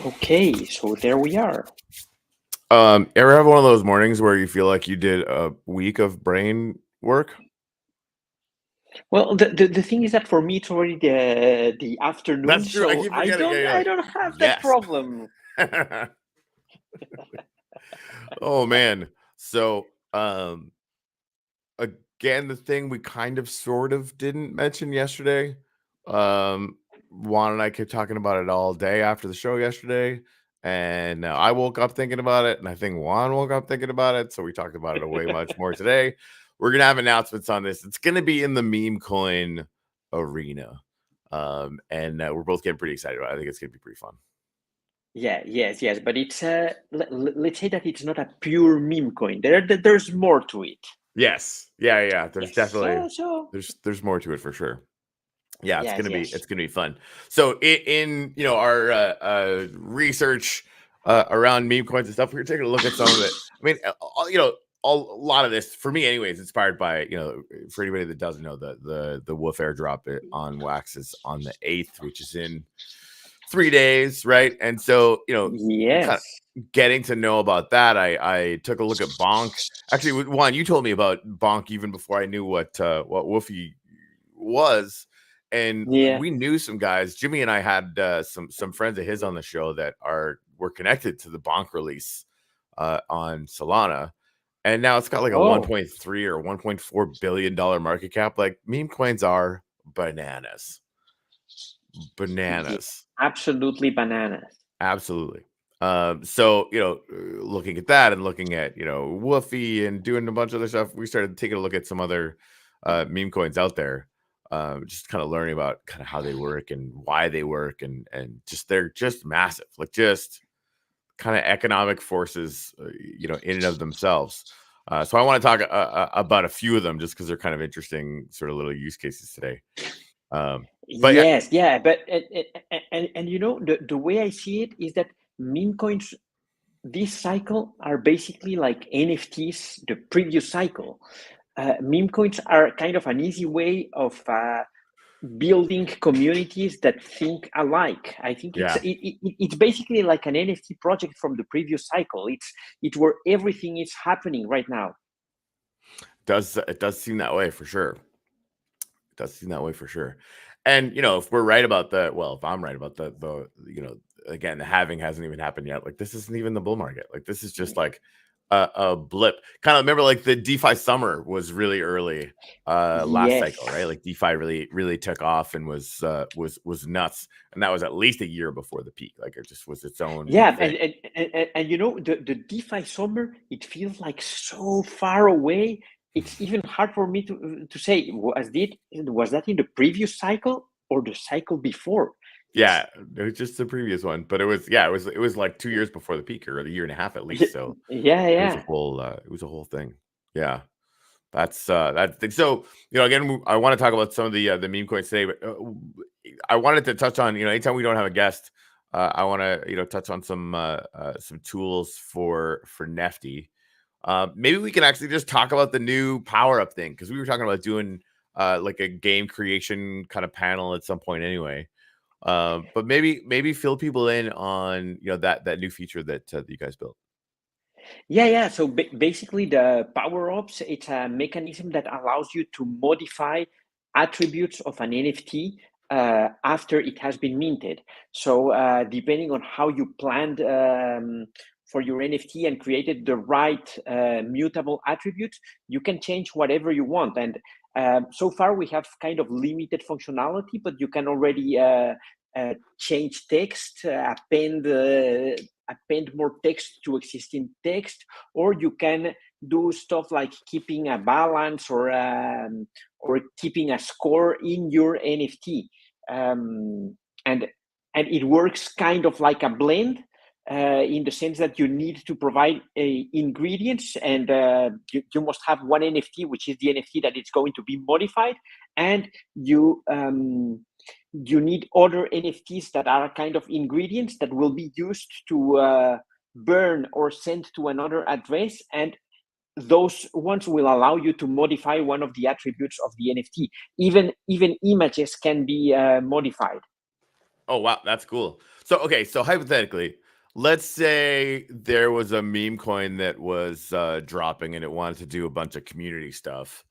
Okay, so there we are. Ever have one of those mornings where you feel like you did a week of brain work? Well, the thing is that for me it's already the afternoon, That's true. I so keep I forgetting. Yeah, don't you're I like, don't have that yes. problem. Oh man. So, again, the thing we kind of sort of didn't mention yesterday. Juan and I kept talking about it all day after the show yesterday, and I woke up thinking about it, and I think Juan woke up thinking about it. So we talked about it way much more today. We're gonna have announcements on this. It's gonna be in the meme coin arena, and we're both getting pretty excited about it. I think it's gonna be pretty fun. Yeah, yes, but it's let's say that it's not a pure meme coin. There's more to it. Yes, yeah. There's Yes, definitely so there's more to it for sure. Yeah, it's yes, gonna be yes, fun. So in our research around meme coins and stuff, we were taking a look at some of it. I mean, a lot of this for me, anyways, inspired by for anybody that doesn't know, the Wolf airdrop on Wax is on the 8th, which is in 3 days, right? And so kind yes. of getting to know about that, I took a look at Bonk. Actually, Juan, you told me about Bonk even before I knew what Woofy was, and Yeah. we knew some guys. Jimmy and I had some friends of his on the show that were connected to the Bonk release on Solana, and now it's got like a Oh, 1.3 or 1.4 billion-dollar market cap. Like, meme coins are bananas, yeah, bananas. absolutely bananas. Absolutely. So looking at that and looking at Woofy and doing a bunch of other stuff, we started taking a look at some other meme coins out there. Just kind of learning about kind of how they work and why they work, and just they're just massive, like just kind of economic forces, in and of themselves. So I want to talk about a few of them just because they're kind of interesting, sort of little use cases today. But yeah, Yes, yeah, but and the way I see it is that meme coins this cycle are basically like NFTs the previous cycle. Meme coins are kind of an easy way of building communities that think alike. I think yeah, it's basically like an NFT project from the previous cycle. It's where everything is happening right now. it does seem that way for sure. Does seem that way for sure. And if we're right about if I'm right about again, the halving hasn't even happened yet. Like, this isn't even the bull market. Like, this is just like a blip. Kind of remember, like, the DeFi summer was really early last Yes. cycle, right? Like, DeFi really took off and was nuts. And that was at least a year before the peak. Like, it just was its own Yeah, thing. and the DeFi summer, it feels like so far away. It's even hard for me to say was that in the previous cycle or the cycle before? It's Yeah, it was just the previous one, but it was like 2 years before the peak, or a year and a half at least. So yeah, yeah. it was a whole thing. Yeah. That's the thing. So, again, I want to talk about some of the meme coins today, but I wanted to touch on, anytime we don't have a guest, I want to, touch on some tools for Nefty. Maybe we can actually just talk about the new power up thing, because we were talking about doing like a game creation kind of panel at some point anyway. But maybe fill people in on that new feature that you guys built. Yeah. So basically, the power ups it's a mechanism that allows you to modify attributes of an NFT after it has been minted. So depending on how you planned for your NFT and created the right mutable attributes, you can change whatever you want. And so far, we have kind of limited functionality, but you can already change text, append more text to existing text, or you can do stuff like keeping a balance or keeping a score in your NFT, and it works kind of like a blend. In the sense that you need to provide ingredients, and you must have one NFT, which is the NFT that it's going to be modified, and you need other NFTs that are kind of ingredients that will be used to burn or send to another address, and those ones will allow you to modify one of the attributes of the NFT. Even images can be modified. Oh, wow. That's cool. So, okay. So hypothetically, let's say there was a meme coin that was dropping and it wanted to do a bunch of community stuff.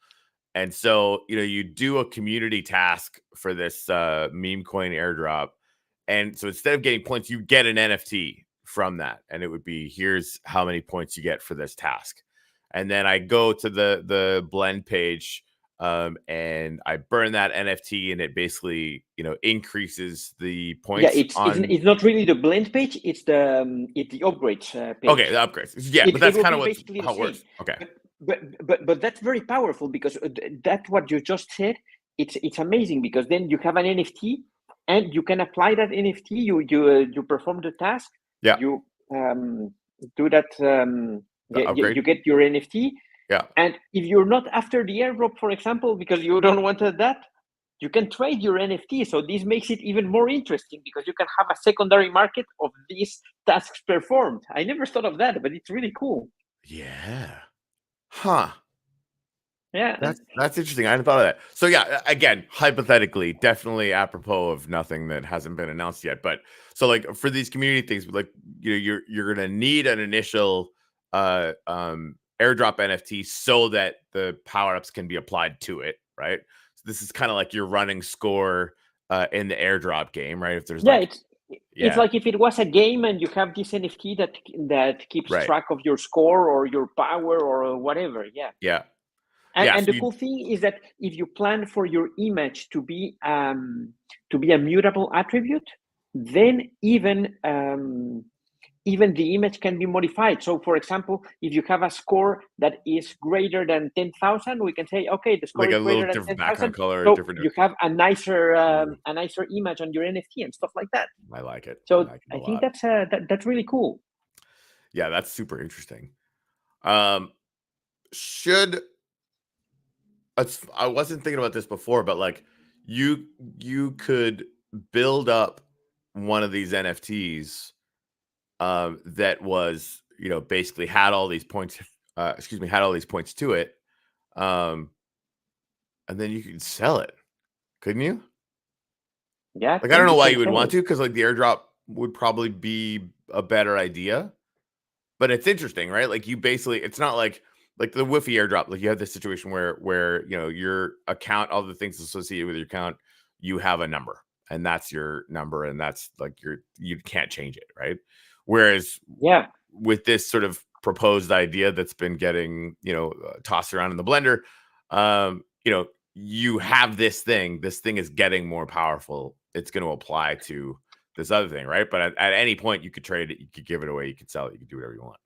And so, you do a community task for this meme coin airdrop. And so instead of getting points, you get an NFT from that. And it would be, here's how many points you get for this task. And then I go to the blend page and I burn that NFT, and it basically, increases the Yeah, points on. it's not really the blend page. It's the upgrades page. Okay, the upgrades. Yeah, but It that's will kind be of basically the how it same. works. Okay. But that's very powerful because that's what you just said. It's amazing because then you have an NFT and you can apply that NFT. You perform the task. Yeah. You do that. Upgrade. You get your NFT. Yeah. And if you're not after the airdrop, for example, because you don't want that, you can trade your NFT. So this makes it even more interesting because you can have a secondary market of these tasks performed. I never thought of that, but it's really cool. Yeah. Huh. Yeah. That's interesting. I hadn't thought of that. So yeah, again, hypothetically, definitely apropos of nothing that hasn't been announced yet. But so like for these community things, like you're gonna need an initial airdrop NFT so that the power-ups can be applied to it, right? So this is kind of like your running score in the airdrop game, right? If there's it's like if it was a game and you have this NFT that keeps track of your score or your power or whatever. Yeah. Yeah. And the cool thing is that if you plan for your image to be a mutable attribute, then even the image can be modified. So, for example, if you have a score that is greater than 10,000, we can say, okay, the score like is greater than 10,000. So you have a nicer image on your NFT and stuff like that. I like it. So I think that's really cool. Yeah, that's super interesting. I wasn't thinking about this before, but like you could build up one of these NFTs that was, basically had all these points, had all these points to it. And then you could sell it, couldn't you? Yeah. Like, I don't know why you would want to, because like the airdrop would probably be a better idea. But it's interesting, right? Like you basically, it's not like the Woofy airdrop. Like you have this situation where your account, all the things associated with your account, you have a number, and that's your number, and that's like you can't change it, right? Whereas with this sort of proposed idea that's been getting tossed around in the blender, you have this thing is getting more powerful. It's going to apply to this other thing, right? But at any point you could trade it, you could give it away, you could sell it, you could do whatever you want.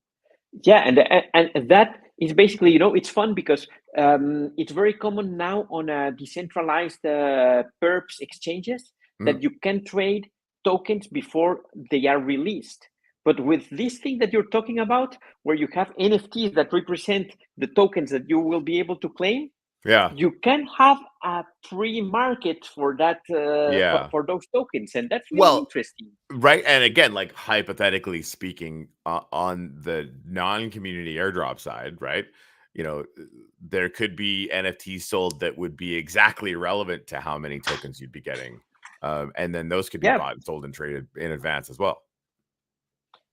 Yeah, and that is basically, it's fun because it's very common now on decentralized perps exchanges that you can trade tokens before they are released. But with this thing that you're talking about, where you have NFTs that represent the tokens that you will be able to claim, you can have a pre-market for that for those tokens, and that's really interesting, right? And again, like hypothetically speaking, on the non-community airdrop side, right, there could be NFTs sold that would be exactly relevant to how many tokens you'd be getting, and then those could be bought and sold and traded in advance as well.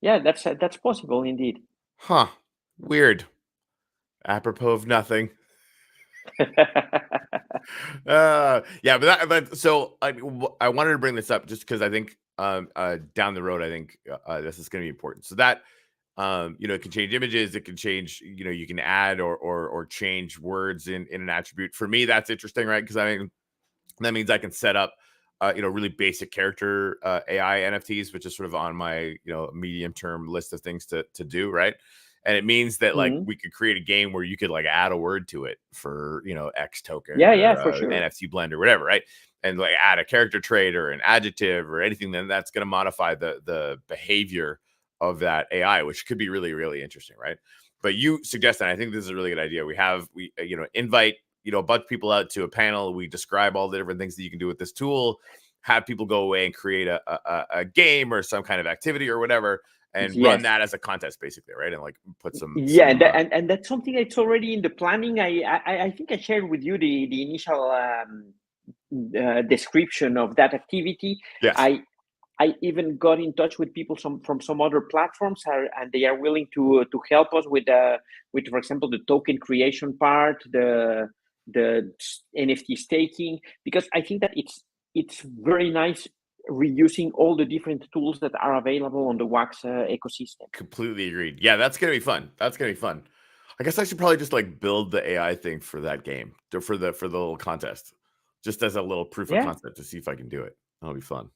Yeah, that's possible indeed. Weird. Apropos of nothing. But so I wanted to bring this up just because I think down the road, I think this is going to be important. So that it can change images, it can change, you can add or change words in an attribute. For me, that's interesting, right? Because I mean, that means I can set up really basic character AI NFTs, which is sort of on my medium term list of things to do, right? And it means that like we could create a game where you could like add a word to it for X token, for sure, NFT blend or whatever, right? And like add a character trait or an adjective or anything, then that's going to modify the behavior of that AI, which could be really, really interesting, right? But you suggest, and I think this is a really good idea. We invite a bunch of people out to a panel. We describe all the different things that you can do with this tool. Have people go away and create a game or some kind of activity or whatever. And run that as a contest, basically, right? And like put some and that's something that's already in the planning. I think I shared with you the initial description of that activity. Yes. I even got in touch with people from some other platforms, and they are willing to help us with, for example, the token creation part, the NFT staking, because I think that it's very nice reusing all the different tools that are available on the Wax ecosystem. Completely agreed. Yeah, that's gonna be fun. That's gonna be fun. I guess I should probably just like build the AI thing for that game, for the little contest, just as a little proof of Yeah, concept to see if I can do it. That'll be fun.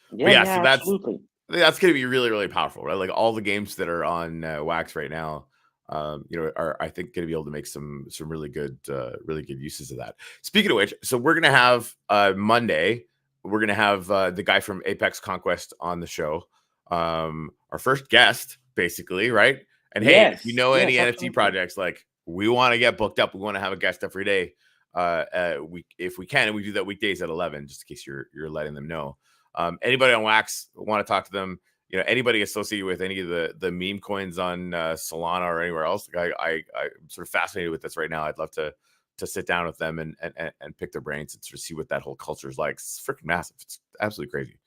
But yeah, yeah, so yeah, absolutely. that's gonna be really, really powerful, right? Like all the games that are on Wax right now, are I think gonna be able to make some really good uses of that. Speaking of which, so we're gonna have Monday, we're gonna have the guy from Apex Conquest on the show, our first guest, basically, right? And hey, if you Yes, know any yes, NFT absolutely. projects, like we want to get booked up, we want to have a guest every day. We if we can, and we do that weekdays at 11, just in case you're letting them know. Anybody on Wax want to talk to them? Anybody associated with any of the meme coins on Solana or anywhere else? Like I'm sort of fascinated with this right now. I'd love to sit down with them and pick their brains and sort of see what that whole culture is like. It's freaking massive. It's absolutely crazy.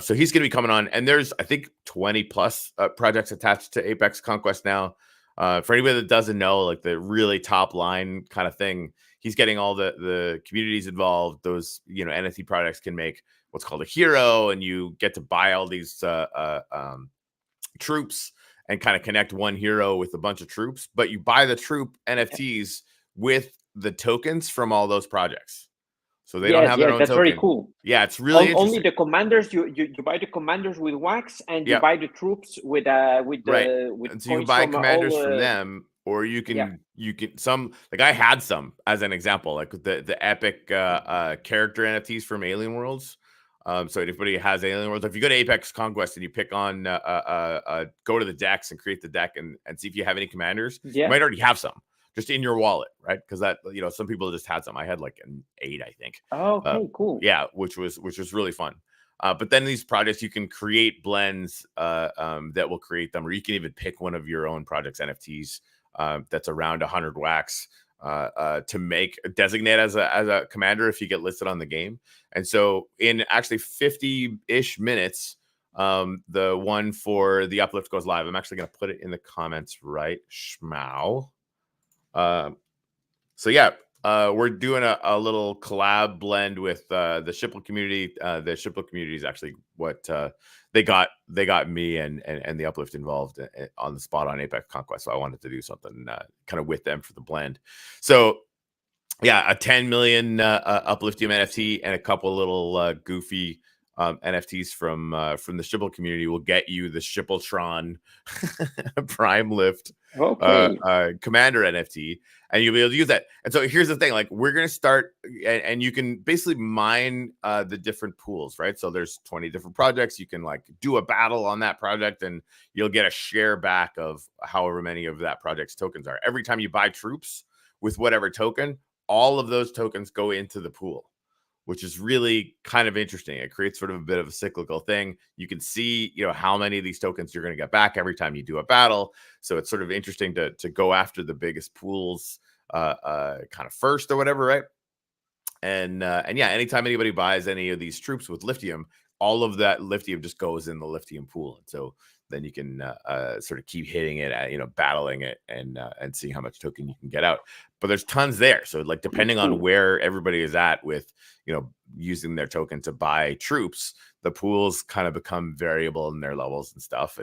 So he's going to be coming on, and there's I think 20 plus projects attached to Apex Conquest now. For anybody that doesn't know, like the really top line kind of thing, he's getting all the communities involved. Those NFT projects can make what's called a hero, and you get to buy all these troops and kind of connect one hero with a bunch of troops. But you buy the troop NFTs with the tokens from all those projects, so they don't Yes, have their yes, own that's very token. cool. Yeah, it's really Only interesting. the commanders, you buy the commanders with Wax, and you Yeah, buy the troops with right. with And so you can coins buy from commanders all. from them, or Yeah, you can some like I had some as an example, like the epic character NFTs from Alien Worlds. So if anybody has Alien Worlds, if you go to Apex Conquest and you pick on go to the decks and create the deck and see if you have any commanders, you yeah. might already have some just in your wallet, right? Because that some people just had some. I had like an 8, I think. Okay, cool. Yeah, which was really fun. But then these projects, you can create blends that will create them, or you can even pick one of your own projects NFTs that's around 100 wax to make designate as a commander if you get listed on the game. And so in actually 50-ish minutes, the one for the uplift goes live. I'm actually going to put it in the comments right schmow. So yeah, we're doing a little collab blend with the Shipple community. The Shipple community is actually what they got me and the uplift involved on the spot on Apex Conquest. So I wanted to do something kind of with them for the blend. So yeah, a 10 million upliftium NFT and a couple little goofy NFTs from the Shipple community will get you the Shippletron Prime Lift Okay. Commander NFT, and you'll be able to use that. And so here's the thing: like we're gonna start, and you can basically mine the different pools, right? So there's 20 different projects. You can like do a battle on that project, and you'll get a share back of however many of that project's tokens are. Every time you buy troops with whatever token, all of those tokens go into the pool, which is really kind of interesting. It creates sort of a bit of a cyclical thing. You can see, how many of these tokens you're going to get back every time you do a battle. So it's sort of interesting to go after the biggest pools kind of first or whatever, right? And yeah, anytime anybody buys any of these troops with lithium, all of that lithium just goes in the lithium pool. And so then you can sort of keep hitting it, battling it, and seeing how much token you can get out. But there's tons there. So like depending on Cool. where everybody is at with using their token to buy troops, the pools kind of become variable in their levels and stuff.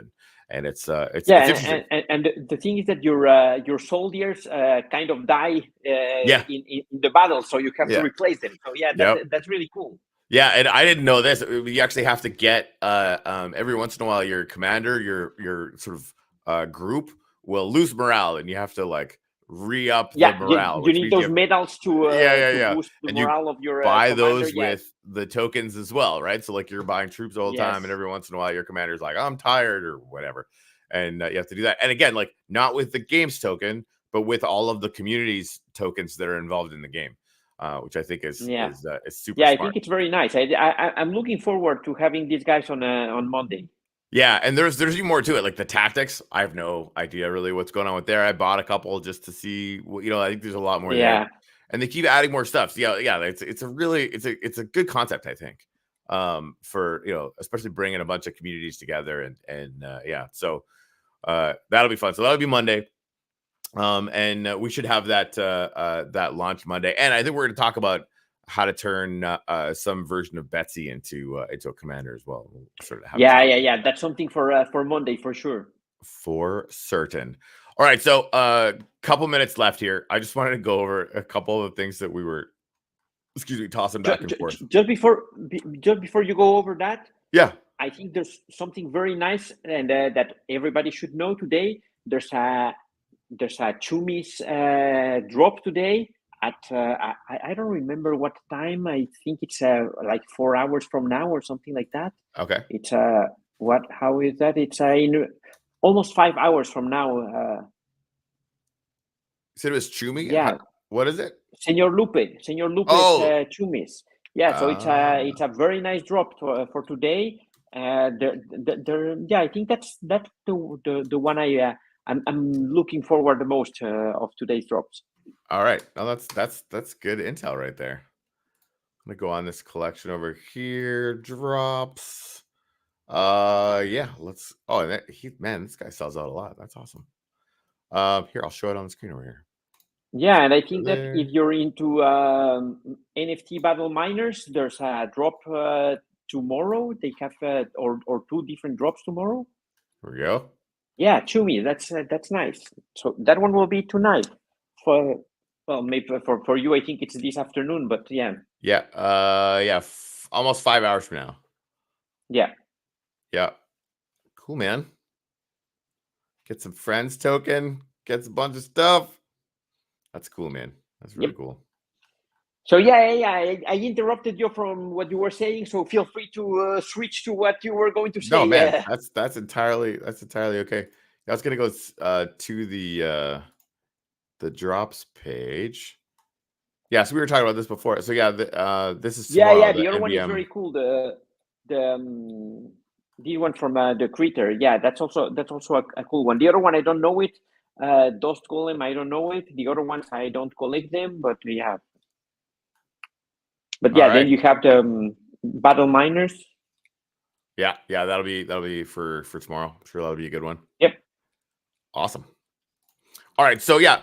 And it's Yeah, interesting. and the thing is that your soldiers kind of die Yeah. in the battle, so you have to Yeah. replace them. So yeah, Yep. that's really cool. Yeah, and I didn't know this. You actually have to get every once in a while your commander, your sort of group will lose morale, and you have to like re-up the Yeah, morale, you which need means you those have medals to yeah, boost the and you morale of your buy commander. those Yes, with the tokens as well, right? So like you're buying troops all the time, and yes, every once in a while your commander's like, I'm tired or whatever, and you have to do that. And again, like not with the game's token, but with all of the community's tokens that are involved in the game, which I think is yeah, super yeah. I smart. think it's very nice. I'm looking forward to having these guys on Monday. Yeah, and there's even more to it, like the tactics. I have no idea really what's going on with there. I bought a couple just to see. I think there's a lot more there, Yeah, and they keep adding more stuff. So yeah. It's a really it's a good concept. I think for, especially bringing a bunch of communities together and yeah. So that'll be fun. So that'll be Monday. And we should have that launch Monday. And I think we're going to talk about how to turn some version of Betsy into a commander as well. We'll sort of have Yeah. That's something for Monday for sure. For certain. All right, so couple minutes left here. I just wanted to go over a couple of things that we were, tossing back and forth. Just before you go over that, yeah, I think there's something very nice and that everybody should know today. There's a Chumi's drop today at I don't remember what time. I think it's like 4 hours from now or something like that. Okay. It's how is that? It's in almost 5 hours from now. You said it was Chumi? Yeah. What is it? Senor Lupe's Chumis. Yeah, so it's a very nice drop for today. I think that's the one I'm looking forward the most of today's drops. All right, now that's good intel right there. I'm gonna go on this collection over here. Drops. Yeah, let's. Oh, this guy sells out a lot. That's awesome. Here, I'll show it on the screen over here. Yeah, and I think that if you're into NFT battle miners, there's a drop tomorrow. They have or 2 different drops tomorrow. Here we go. Yeah, Chumi, that's nice. So that one will be tonight. Maybe for you, I think it's this afternoon. But yeah. Yeah. Almost 5 hours from now. Yeah. Yeah. Cool, man. Get some friends token. Gets a bunch of stuff. That's cool, man. That's really cool. So I interrupted you from what you were saying. So feel free to switch to what you were going to say. No, man, that's entirely okay. I was gonna go to the drops page. Yeah, so we were talking about this before. So yeah, this is tomorrow. Yeah. The other one is very cool. The one from the Critter. Yeah, that's also a cool one. The other one I don't know it. Dust Golem, I don't know it. The other ones I don't collect them, but yeah. But yeah, then you have the battle miners. Yeah, that'll be for tomorrow. I'm sure that'll be a good one. Yep. Awesome. All right, so yeah,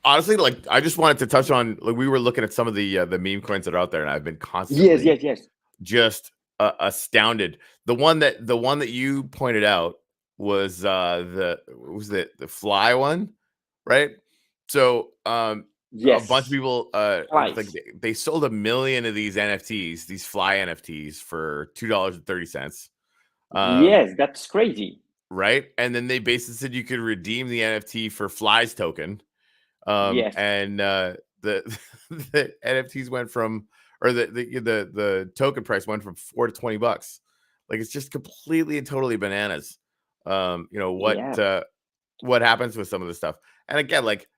honestly, like I just wanted to touch on. Like we were looking at some of the meme coins that are out there, and I've been constantly yes, just astounded. The one that you pointed out was the fly one, right? So yes, a bunch of people like they sold 1 million of these NFTs, these fly NFTs for $2.30. Yes, that's crazy, right? And then they basically said you could redeem the NFT for flies token. Yes, and the NFTs went from, or the token price went from $4 to $20. Like it's just completely and totally bananas. What happens with some of this stuff. And again, like,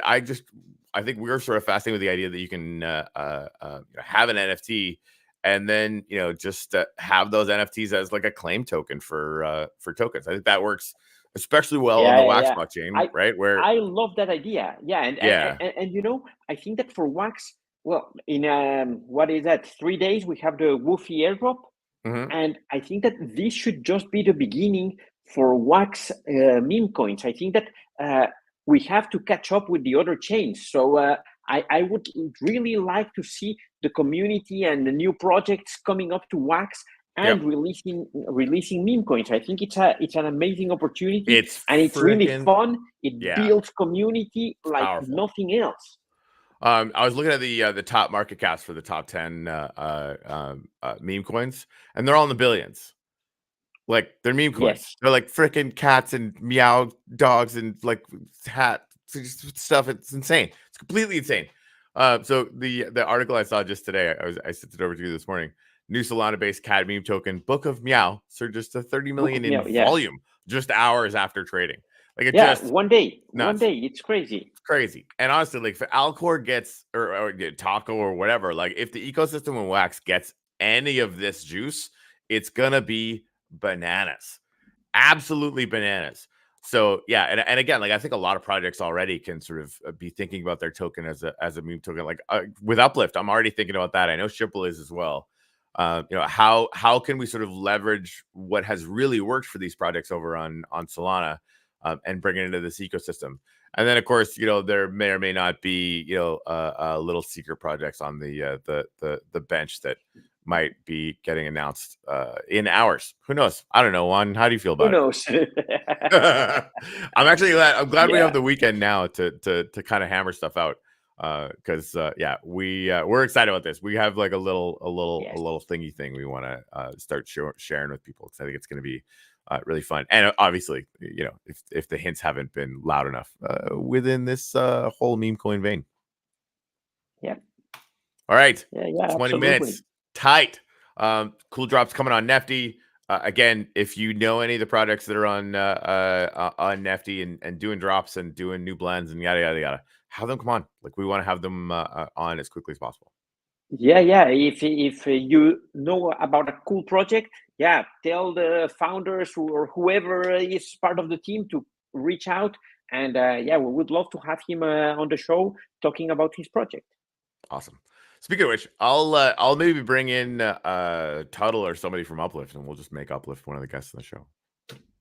I think we're sort of fascinated with the idea that you can have an NFT and then, just have those NFTs as like a claim token for tokens. I think that works especially well on the Wax blockchain, right? Where I love that idea. Yeah. And I think that for Wax, well, in what is that? 3 days, we have the Woofy airdrop. Mm-hmm. And I think that this should just be the beginning for Wax meme coins. I think that we have to catch up with the other chains. So I would really like to see the community and the new projects coming up to Wax and releasing meme coins. I think it's an amazing opportunity. It's really fun. It builds community like powerful. Nothing else. I was looking at the top market caps for the top 10 meme coins, and they're all in the billions. Like they're meme coins. Yes. They're like freaking cats and meow dogs and like hat stuff. It's insane. It's completely insane. So the article I saw just today, I sent it over to you this morning. New Solana-based cat meme token, Book of Meow, surged to 30 million in volume just hours after trading. Like it just one day, nuts. 1 day, it's crazy. It's crazy. And honestly, like if Alcor gets or Taco or whatever, like if the ecosystem in Wax gets any of this juice, it's gonna be bananas, absolutely bananas. So yeah, and again, like I think a lot of projects already can sort of be thinking about their token as a meme token. Like with Uplift, I'm already thinking about that. I know Shipple is as well. How can we sort of leverage what has really worked for these projects over on Solana, and bring it into this ecosystem? And then, of course, there may or may not be, little secret projects on the bench that might be getting announced in hours. Who knows? I don't know. Juan, how do you feel Who about knows? it? I'm glad we Yeah. have the weekend now to kind of hammer stuff out. Because we're excited about this. We have like a little thingy thing we want to start sharing with people, because I think it's going to be really fun. And obviously, if the hints haven't been loud enough within this whole meme coin vein. Yeah. All right. Yeah, 20 absolutely. minutes. Tight. Cool drops coming on Nefty. Again, if you know any of the projects that are on Nefty and doing drops and doing new blends and yada yada yada, have them come on. Like, we want to have them on as quickly as possible. Yeah. If you know about a cool project, tell the founders or whoever is part of the team to reach out, and we would love to have him on the show talking about his project. Awesome. Speaking of which, I'll maybe bring in Tuttle or somebody from Uplift, and we'll just make Uplift one of the guests on the show.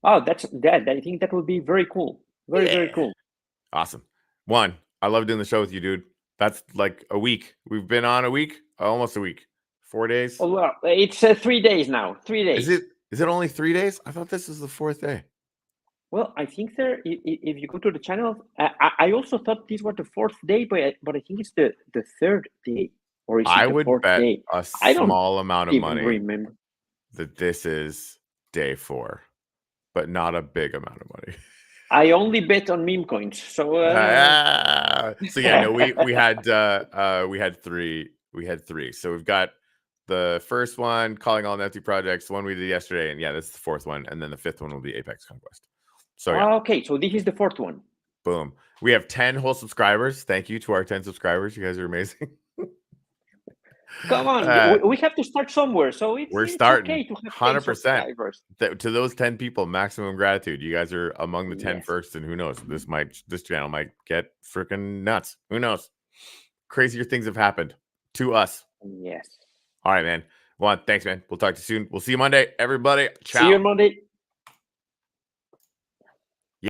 Oh, that's that. I think that would be very cool. Very cool. Awesome. Juan, I love doing the show with you, dude. That's like a week. We've been on a week, almost a week. 4 days. Oh, well, it's 3 days now. 3 days. Is it only 3 days? I thought this was the 4th day. Well, I think if you go to the channel, I also thought this was the 4th day, but I think it's the 3rd day, or is it I the would 4th bet day? a I don't small amount of even money remember that this is day 4, but not a big amount of money. I only bet on meme coins, so we had three. So we've got the first one, calling all Nefty projects, the one we did yesterday, and this is the 4th one, and then the 5th one will be Apex Conquest. So okay, so this is the 4th one. Boom. We have 10 whole subscribers. Thank you to our 10 subscribers. You guys are amazing. Come on, we have to start somewhere. So we're starting. Okay to have 100%. subscribers. To those 10 people, maximum gratitude. You guys are among the 10 first, and who knows? This channel might get freaking nuts. Who knows? Crazier things have happened to us. Yes. All right, man. Juan, thanks, man. We'll talk to you soon. We'll see you Monday, everybody. Ciao. See you Monday.